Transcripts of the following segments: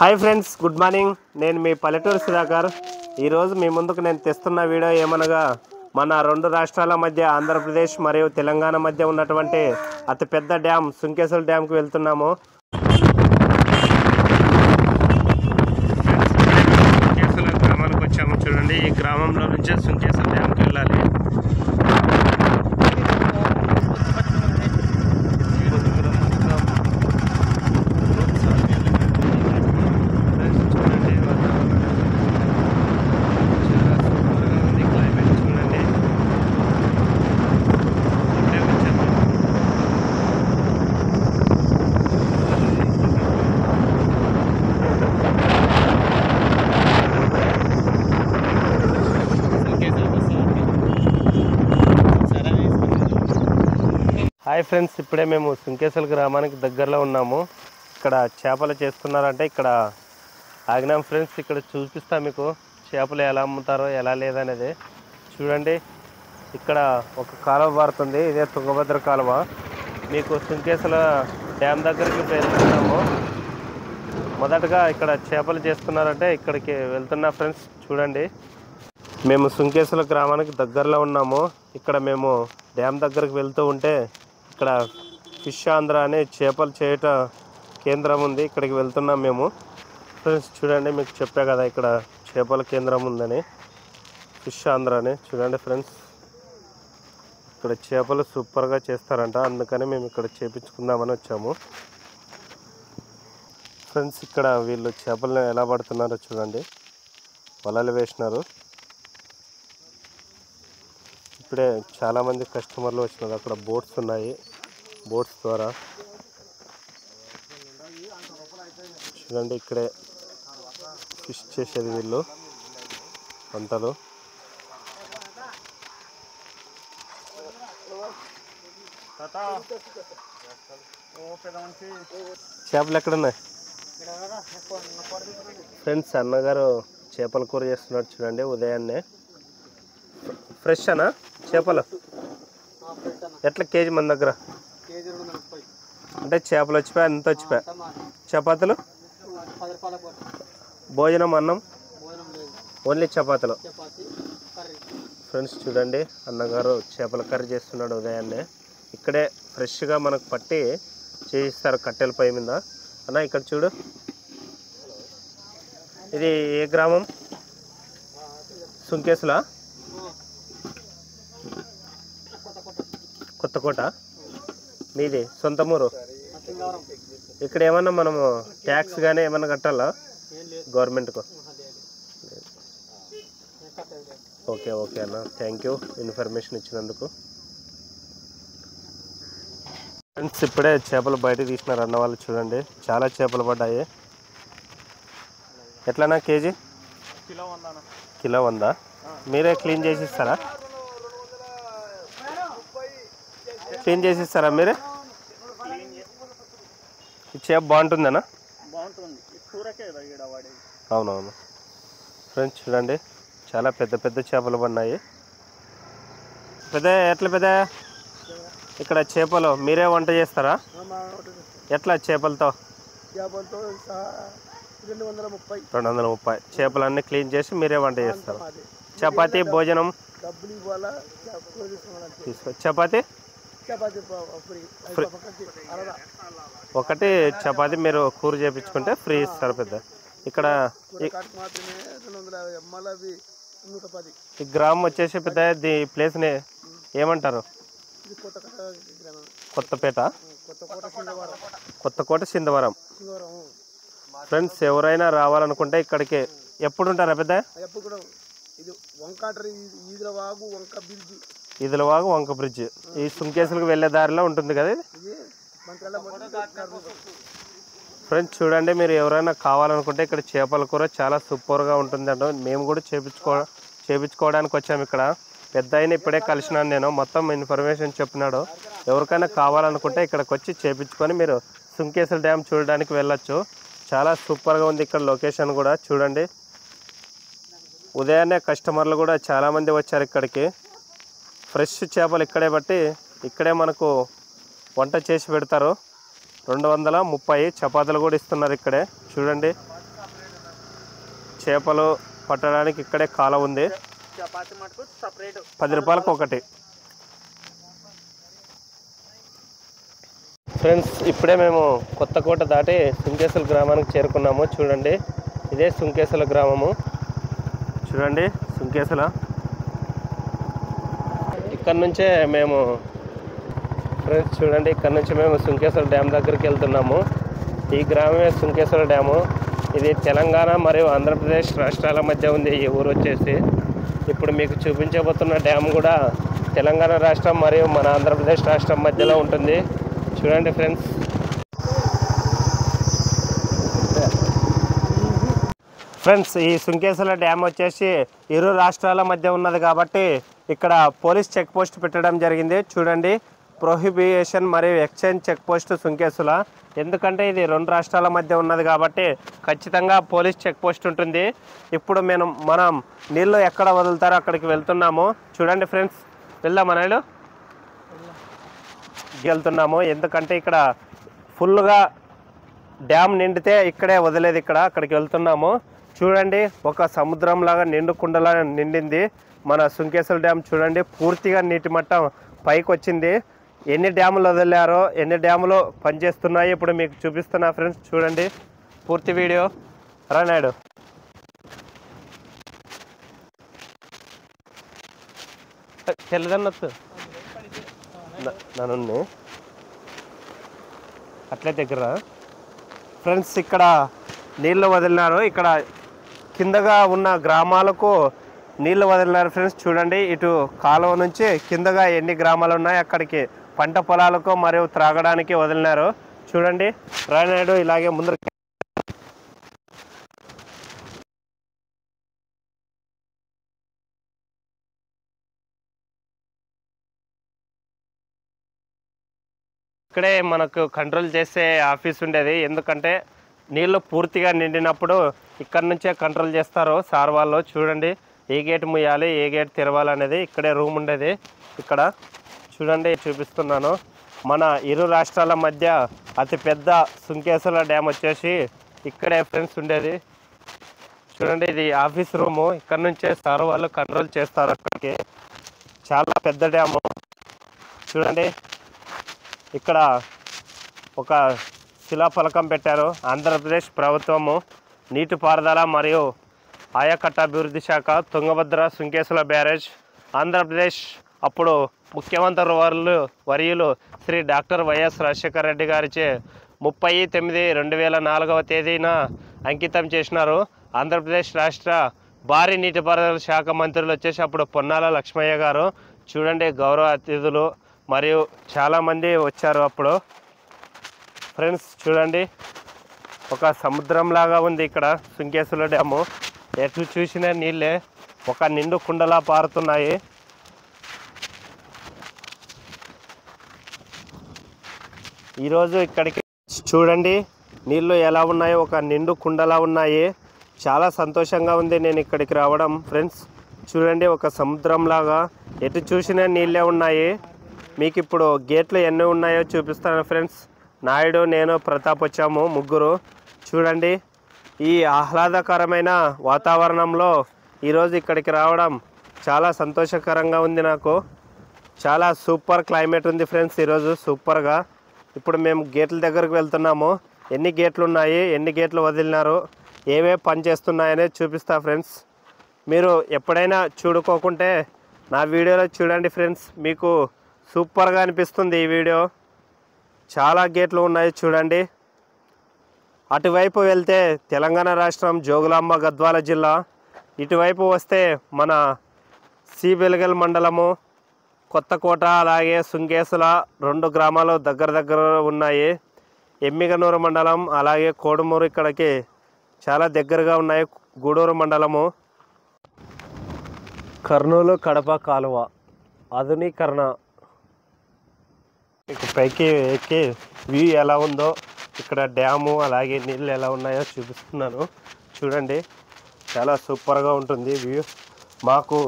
Hi friends, good morning. నేను మీ పల్లెటూరు సుధాకర్. ఈరోజు మీ ముందుకు నేను తెస్తున్న వీడియో ఏమనగా మన రెండు రాష్ట్రాల మధ్య ఆంధ్రప్రదేశ్ మరియు తెలంగాణ మధ్య ఉన్నటువంటి అతిపెద్ద డ్యామ్ సుంకేశ్వర డ్యామ్కి వెళ్తున్నాము. సుంకేశ్వర గ్రామానికి వచ్చాము. చూడండి, ఈ గ్రామంలో నుంచే సుంకేశ్వర డ్యామ్కి వెళ్ళాలి. హాయ్ ఫ్రెండ్స్, ఇప్పుడే మేము సుంకేశ్వర గ్రామానికి దగ్గరలో ఉన్నాము. ఇక్కడ చేపలు చేస్తున్నారంటే ఇక్కడ ఆగినాం ఫ్రెండ్స్. ఇక్కడ చూపిస్తా మీకు చేపలు ఎలా అమ్ముతారో ఎలా లేదనేది. చూడండి, ఇక్కడ ఒక కాలువ పారుతుంది. ఇదే తుంగభద్ర కాలువ. మీకు సుంకేశ్వర డ్యామ్ దగ్గరికి వెళ్తున్నాము. మొదటగా ఇక్కడ చేపలు చేస్తున్నారంటే ఇక్కడికి వెళ్తున్నా ఫ్రెండ్స్. చూడండి, మేము సుంకేశ్వర గ్రామానికి దగ్గరలో ఉన్నాము. ఇక్కడ మేము డ్యామ్ దగ్గరికి వెళ్తూ ఉంటే ఇక్కడ ఫిష్ ఆంధ్ర అనే చేపలు చేయట కేంద్రం ఉంది. ఇక్కడికి వెళ్తున్నాం మేము ఫ్రెండ్స్. చూడండి, మీకు చెప్పా కదా ఇక్కడ చేపల కేంద్రం ఉందని, ఫిష్ ఆంధ్ర అని. చూడండి ఫ్రెండ్స్, ఇక్కడ చేపలు సూపర్గా చేస్తారంట. అందుకని మేము ఇక్కడ చేపించుకుందామని వచ్చాము ఫ్రెండ్స్. ఇక్కడ వీళ్ళు చేపలను ఎలా పడుతున్నారో చూడండి. వలలు వేసినారు. ఇప్పుడే చాలామంది కస్టమర్లు వచ్చినారు. అక్కడ బోట్స్ ఉన్నాయి. బోట్స్ ద్వారా చూడండి, ఇక్కడే ఫిష్ చేసేది వీళ్ళు వంటలు. చేపలు ఎక్కడున్నాయి ఫ్రెండ్స్? అన్నగారు చేపల కూర చేస్తున్నాడు. చూడండి, ఉదయాన్నే. ఫ్రెష్ అనా చేపలు? ఎట్లా కేజీ మన దగ్గర? అంటే చేపలు వచ్చిపోయా, అంత వచ్చిపోయా. చపాతీలు? భోజనం, అన్నం ఓన్లీ చపాతీలు ఫ్రెండ్స్. చూడండి, అన్నగారు చేపల కర్రీ చేస్తున్నాడు ఉదయాన్నే. ఇక్కడే ఫ్రెష్గా మనకు పట్టి చేయిస్తారు కట్టెల పై మీద. అన్న ఇక్కడ చూడు, ఇది ఏ గ్రామం? సుంకేశ్వర కొత్తకోట. మీది సొంత ఊరు? ఇక్కడ ఏమన్నా మనము ట్యాక్స్ కానీ ఏమన్నా కట్టాలా గవర్నమెంట్కు? ఓకే ఓకే అన్న, థ్యాంక్ యూ ఇన్ఫర్మేషన్ ఇచ్చినందుకు. ఫ్రెండ్స్, ఇప్పుడే చేపలు బయట తీసినారు అన్న వాళ్ళు. చూడండి, చాలా చేపలు పడ్డాయి. ఎట్లన్నా కేజీ? కిలో 100. మీరే క్లీన్ చేసి ఇస్తారా? క్లీన్ చేసి ఇస్తారా మీరే? ఈ చేప బాగుంటుందనా? అవునవును ఫ్రెండ్స్. చూడండి, చాలా పెద్ద పెద్ద చేపలు పడినాయి. పెద్ద ఎట్లా పెద్ద? ఇక్కడ చేపలు మీరే వంట చేస్తారా? ఎట్లా చేపలతో? 230 చేపలన్నీ క్లీన్ చేసి మీరే వంట చేస్తారు. చపాతీ భోజనం తీసుకో. చపాతీ ఒకటి చపాతీ మీరు కూర చేయించుకుంటే ఫ్రీ ఇస్తారు. పెద్ద ఇక్కడ ఈ గ్రామం వచ్చేసి పెద్ద ఈ ప్లేస్ని ఏమంటారు? కొత్తపేట, కొత్తకోట, సింధవరం ఫ్రెండ్స్. ఎవరైనా రావాలనుకుంటే ఇక్కడికి ఎప్పుడు ఉంటారా పెద్ద? ఈదులవాగు వంక బ్రిడ్జ్ ఈ సుంకేశ్వరకు వెళ్ళే దారిలో ఉంటుంది కదా ఇది ఫ్రెండ్స్. చూడండి, మీరు ఎవరైనా కావాలనుకుంటే ఇక్కడ చేపల కూర చాలా సూపర్గా ఉంటుందంట. మేము కూడా చేపించుకోవడానికి వచ్చాము. ఇక్కడ పెద్ద అయినా ఇప్పుడే కలిసినాను నేను. మొత్తం ఇన్ఫర్మేషన్ చెప్పినాడు. ఎవరికైనా కావాలనుకుంటే ఇక్కడికి వచ్చి చేపించుకొని మీరు సుంకేశ్వర డ్యామ్ చూడడానికి వెళ్ళొచ్చు. చాలా సూపర్గా ఉంది ఇక్కడ లొకేషన్ కూడా. చూడండి, ఉదయాన్నే కస్టమర్లు కూడా చాలామంది వచ్చారు ఇక్కడికి. ఫ్రెష్ చేపలు ఇక్కడే బట్టి ఇక్కడే మనకు వంట చేసి పెడతారు. 230 చపాతీలు కూడా ఇస్తున్నారు ఇక్కడే. చూడండి, చేపలు పట్టడానికి ఇక్కడే కాలం ఉంది. 10 రూపాయలకు ఒకటి. ఫ్రెండ్స్ ఇప్పుడే మేము కొత్తకోట దాటి సుంకేశ్వర గ్రామానికి చేరుకున్నాము. చూడండి ఇదే సుంకేశ్వర గ్రామము. చూడండి సుంకేశ్వర. ఇక్కడ నుంచే మేము ఫ్రెండ్స్ చూడండి ఇక్కడ నుంచి మేము సుంకేశ్వర డ్యామ్ దగ్గరికి వెళ్తున్నాము. ఈ గ్రామమే సుంకేశ్వర డ్యాము. ఇది తెలంగాణ మరియు ఆంధ్రప్రదేశ్ రాష్ట్రాల మధ్య ఉంది ఈ ఊరు వచ్చేసి. ఇప్పుడు మీకు చూపించబోతున్న డ్యామ్ కూడా తెలంగాణ రాష్ట్రం మరియు మన ఆంధ్రప్రదేశ్ రాష్ట్రం మధ్యలో ఉంటుంది. చూడండి ఫ్రెండ్స్. ఫ్రెండ్స్ ఈ సుంకేశ్వర డ్యామ్ వచ్చేసి ఇరు రాష్ట్రాల మధ్య ఉన్నది కాబట్టి ఇక్కడ పోలీస్ చెక్ పోస్ట్ పెట్టడం జరిగింది. చూడండి ప్రొహిబిషన్ మరియు ఎక్స్చేంజ్ చెక్ పోస్ట్ సుంకేశ్వర. ఎందుకంటే ఇది 2 రాష్ట్రాల మధ్య ఉన్నది కాబట్టి ఖచ్చితంగా పోలీస్ చెక్ పోస్ట్ ఉంటుంది. ఇప్పుడు మనం నీళ్ళు ఎక్కడ వదులుతారో అక్కడికి వెళ్తున్నాము. చూడండి ఫ్రెండ్స్ వెళ్దామా? వెళ్తున్నాము ఎందుకంటే ఇక్కడ ఫుల్గా డ్యామ్ నిండితే ఇక్కడే వదిలేదు. అక్కడికి వెళ్తున్నాము. చూడండి ఒక సముద్రంలాగా నిండు కుండలా నిండింది మన సుంకేశ్వర డ్యామ్. చూడండి పూర్తిగా నీటి మట్టం పైకి వచ్చింది. ఎన్ని డ్యాములు వదిలారో ఎన్ని డ్యాములు పనిచేస్తున్నాయి ఇప్పుడు మీకు చూపిస్తున్నా ఫ్రెండ్స్. చూడండి పూర్తి వీడియో. రానాడు తెల్లదన్నొచ్చు నన్ను అట్లే దగ్గర ఫ్రెండ్స్ ఇక్కడ నీళ్ళు వదిలినారు. ఇక్కడ కిందగా ఉన్న గ్రామాలకు నీళ్ళు వదిలినారు ఫ్రెండ్స్. చూడండి ఇటు కాలువ నుంచి కిందగా ఎన్ని గ్రామాలు ఉన్నాయి అక్కడికి పంట పొలాలకు మరియు త్రాగడానికి వదిలినారు. చూడండి రానాడు ఇలాగే ముందర ఇక్కడే మనకు కంట్రోల్ చేసే ఆఫీస్ ఉండేది. ఎందుకంటే నీళ్ళు పూర్తిగా నిండినప్పుడు ఇక్కడ నుంచే కంట్రోల్ చేస్తారు సార్ వాళ్ళు. చూడండి ఏ గేట్ ముయ్యాలి ఏ గేట్ తెరవాలనేది ఇక్కడే రూమ్ ఉండేది. ఇక్కడ చూడండి చూపిస్తున్నాను. మన ఇరు రాష్ట్రాల మధ్య అతిపెద్ద సుంకేశ్వర డ్యామ్ వచ్చేసి ఇక్కడే ఫ్రెండ్స్ ఉండేది. చూడండి ఇది ఆఫీస్ రూము. ఇక్కడ నుంచే సార్ వాళ్ళు కంట్రోల్ చేస్తారు అక్కడికి. చాలా పెద్ద డ్యాము. చూడండి ఇక్కడ ఒక శిలాఫలకం పెట్టారు. ఆంధ్రప్రదేశ్ ప్రభుత్వము నీటిపారుదల మరియు ఆయకట్ట అభివృద్ధి శాఖ తుంగభద్ర సుంకేశ్వర బ్యారేజ్ ఆంధ్రప్రదేశ్ అప్పుడు ముఖ్యమంత్రి వర్యులు శ్రీ డాక్టర్ వైఎస్ రాజశేఖర రెడ్డి గారిచే 30/9/2004 అంకితం చేసినారు. ఆంధ్రప్రదేశ్ రాష్ట్ర భారీ నీటిపారుదల శాఖ మంత్రులు వచ్చేసి అప్పుడు పొన్నాల లక్ష్మయ్య గారు. చూడండి గౌరవ అతిథులు మరియు చాలామంది వచ్చారు అప్పుడు. ఫ్రెండ్స్ చూడండి ఒక సముద్రంలాగా ఉంది ఇక్కడ సుంకేశ్వర డ్యాము. ఎటు చూసినా నీళ్ళే ఒక నిండు కుండలా పారుతున్నాయి. ఈరోజు ఇక్కడికి చూడండి నీళ్ళు ఎలా ఉన్నాయో ఒక నిండు కుండలా ఉన్నాయి. చాలా సంతోషంగా ఉంది నేను ఇక్కడికి రావడం ఫ్రెండ్స్. చూడండి ఒక సముద్రంలాగా ఎటు చూసినా నీళ్ళే ఉన్నాయి. మీకు ఇప్పుడు గేట్లు ఎన్ని ఉన్నాయో చూపిస్తాను ఫ్రెండ్స్. నాయుడు నేను ప్రతాప్ వచ్చాము ముగ్గురు. చూడండి ఈ ఆహ్లాదకరమైన వాతావరణంలో ఈరోజు ఇక్కడికి రావడం చాలా సంతోషకరంగా ఉంది నాకు. చాలా సూపర్ క్లైమేట్ ఉంది ఫ్రెండ్స్ ఈరోజు సూపర్గా. ఇప్పుడు మేము గేట్ల దగ్గరకు వెళ్తున్నాము. ఎన్ని గేట్లు ఉన్నాయి ఎన్ని గేట్లు వదిలినారు ఏవే పని చేస్తున్నాయనేది చూపిస్తా ఫ్రెండ్స్. మీరు ఎప్పుడైనా చూడుకోకుంటే నా వీడియోలో చూడండి ఫ్రెండ్స్. మీకు సూపర్గా అనిపిస్తుంది ఈ వీడియో. చాలా గేట్లు ఉన్నాయి చూడండి. అటువైపు వెళ్తే తెలంగాణ రాష్ట్రం జోగులాంబ గద్వాల జిల్లా, ఇటువైపు వస్తే మన సిబెలగల్ మండలము కొత్తకోట అలాగే సుంకేశ్వర 2 గ్రామాలు దగ్గర ఉన్నాయి. ఎమ్మిగనూరు మండలం అలాగే కోడుమూరు ఇక్కడికి చాలా దగ్గరగా ఉన్నాయి. గూడూరు మండలము. కర్నూలు కడప కాలువ ఆధునీకరణ. మీకు పైకి ఎక్కి వ్యూ ఎలా ఉందో ఇక్కడ డ్యాము అలాగే నీళ్ళు ఎలా ఉన్నాయో చూపిస్తున్నాను. చూడండి చాలా సూపర్గా ఉంటుంది వ్యూ. మాకు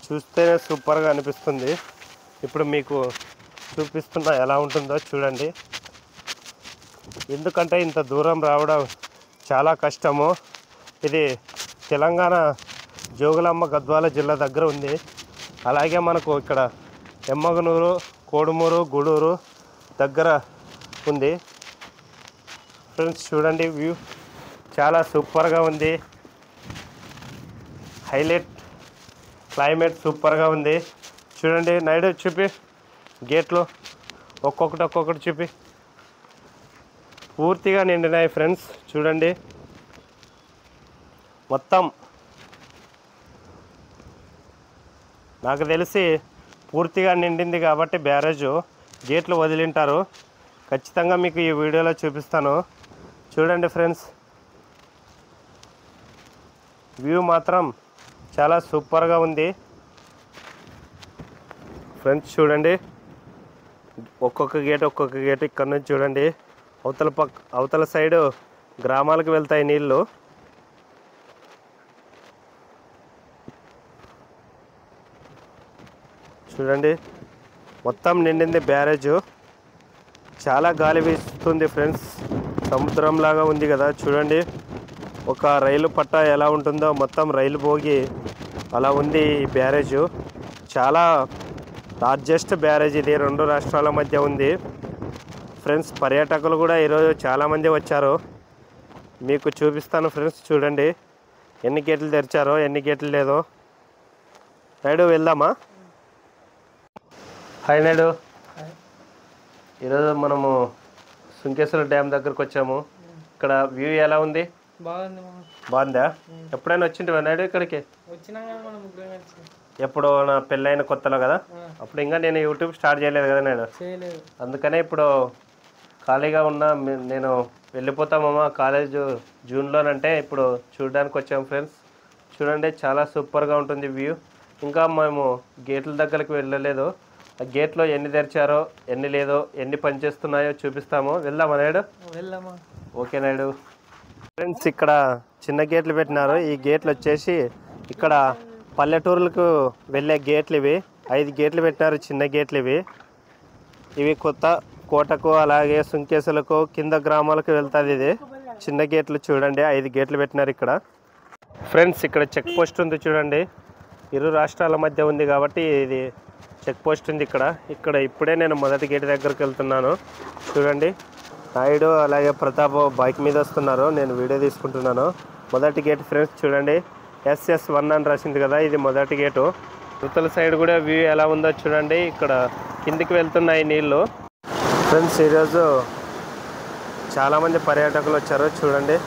చూస్తేనే సూపర్గా అనిపిస్తుంది. ఇప్పుడు మీకు చూపిస్తున్నా ఎలా ఉంటుందో చూడండి. ఎందుకంటే ఇంత దూరం రావడం చాలా కష్టము. ఇది తెలంగాణ జోగులాంబ గద్వాల జిల్లా దగ్గర ఉంది. అలాగే మనకు ఇక్కడ ఎమ్మగనూరు, కోడుమూరు, గూడూరు దగ్గర ఉంది. ఫ్రెండ్స్ చూడండి, వ్యూ చాలా సూపర్గా ఉంది. హైలైట్ క్లైమేట్ సూపర్గా ఉంది. చూడండి నైడు చూపి గేట్లు ఒక్కొక్కటి చూపి పూర్తిగా నిండినాయి ఫ్రెండ్స్. చూడండి మొత్తం నాకు తెలిసి పూర్తిగా నిండింది కాబట్టి బ్యారేజు గేట్లు వదిలింటారు. ఖచ్చితంగా మీకు ఈ వీడియోలో చూపిస్తాను. చూడండి ఫ్రెండ్స్, వ్యూ మాత్రం చాలా సూపర్గా ఉంది. ఫ్రెండ్స్ చూడండి, ఒక్కొక్క గేట్ ఇక్కడ నుంచి చూడండి. అవతల సైడు గ్రామాలకు వెళ్తాయి నీళ్ళు. చూడండి మొత్తం నిండింది బ్యారేజు. చాలా గాలి వీస్తుంది ఫ్రెండ్స్, సముద్రంలాగా ఉంది కదా. చూడండి ఒక రైలు పట్ట ఎలా ఉంటుందో మొత్తం రైలు భోగి అలా ఉంది ఈ బ్యారేజు. చాలా లార్జెస్ట్ బ్యారేజ్ ఇది, 2 రాష్ట్రాల మధ్య ఉంది ఫ్రెండ్స్. పర్యాటకులు కూడా ఈరోజు చాలామంది వచ్చారు. మీకు చూపిస్తాను ఫ్రెండ్స్. చూడండి ఎన్ని గేట్లు తెరిచారో, ఎన్ని గేట్లు లేదో. నాయుడు వెళ్దామా? హాయ్ నాయుడు, ఈరోజు మనము సుంకేశ్వర డ్యామ్ దగ్గరకు వచ్చాము. ఇక్కడ వ్యూ ఎలా ఉంది? బాగుందా? ఎప్పుడైనా వచ్చింటివా నాయుడు ఇక్కడికి? ఎప్పుడు నా పెళ్ళైన కొత్తలో కదా, అప్పుడు ఇంకా నేను యూట్యూబ్ స్టార్ట్ చేయలేదు కదా నేను. అందుకనే ఇప్పుడు ఖాళీగా ఉన్నా. నేను వెళ్ళిపోతామమ్మా కాలేజ్ జూన్లోనంటే ఇప్పుడు చూడడానికి వచ్చాము ఫ్రెండ్స్. చూడండి చాలా సూపర్గా ఉంటుంది వ్యూ. ఇంకా మేము గేట్ల దగ్గరికి వెళ్ళలేదు. ఆ గేట్లో ఎన్ని తెరిచారో, ఎన్ని లేదో, ఎన్ని పనిచేస్తున్నాయో చూపిస్తాము. వెళ్దామా నాయుడు? వెళ్దామా? ఓకే నాయుడు. ఫ్రెండ్స్ ఇక్కడ చిన్న గేట్లు పెట్టినారు. ఈ గేట్లు వచ్చేసి ఇక్కడ పల్లెటూరులకు వెళ్ళే గేట్లు ఇవి. 5 గేట్లు పెట్టినారు, చిన్న గేట్లు ఇవి. ఇవి కొత్త కోటకు అలాగే సుంకేసులకు కింద గ్రామాలకు వెళ్తుంది. ఇది చిన్న గేట్లు చూడండి, 5 గేట్లు పెట్టినారు ఇక్కడ. ఫ్రెండ్స్ ఇక్కడ చెక్ పోస్ట్ ఉంది చూడండి. 2 రాష్ట్రాల మధ్య ఉంది కాబట్టి ఇది చెక్ పోస్ట్ ఉంది ఇక్కడ. ఇప్పుడే నేను మొదటి గేట్ దగ్గరికి వెళ్తున్నాను. చూడండి నాయుడు అలాగే ప్రతాప్ బైక్ మీద వస్తున్నారు, నేను వీడియో తీసుకుంటున్నాను. మొదటి గేట్ ఫ్రెండ్స్ చూడండి, SS1 అని రాసింది కదా, ఇది మొదటి గేటు. యువతల సైడ్ కూడా వ్యూ ఎలా ఉందో చూడండి. ఇక్కడ కిందికి వెళ్తున్నాయి నీళ్ళు. ఫ్రెండ్స్ ఈరోజు చాలామంది పర్యాటకులు వచ్చారు. చూడండి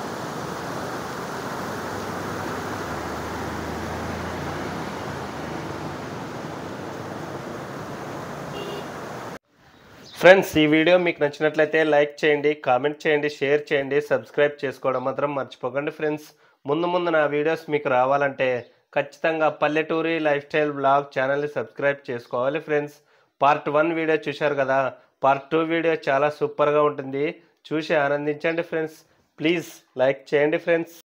ఫ్రెండ్స్, ఈ వీడియో మీకు నచ్చినట్లయితే లైక్ చేయండి, కామెంట్ చేయండి, షేర్ చేయండి, సబ్స్క్రైబ్ చేసుకోవడం మాత్రం మర్చిపోకండి ఫ్రెండ్స్. ముందు నా వీడియోస్ మీకు రావాలంటే ఖచ్చితంగా పల్లెటూరి లైఫ్ స్టైల్ బ్లాగ్ ఛానల్ని సబ్స్క్రైబ్ చేసుకోవాలి ఫ్రెండ్స్. పార్ట్ 1 వీడియో చూశారు కదా, పార్ట్ 2 వీడియో చాలా సూపర్గా ఉంటుంది, చూసి ఆనందించండి ఫ్రెండ్స్. ప్లీజ్ లైక్ చేయండి ఫ్రెండ్స్.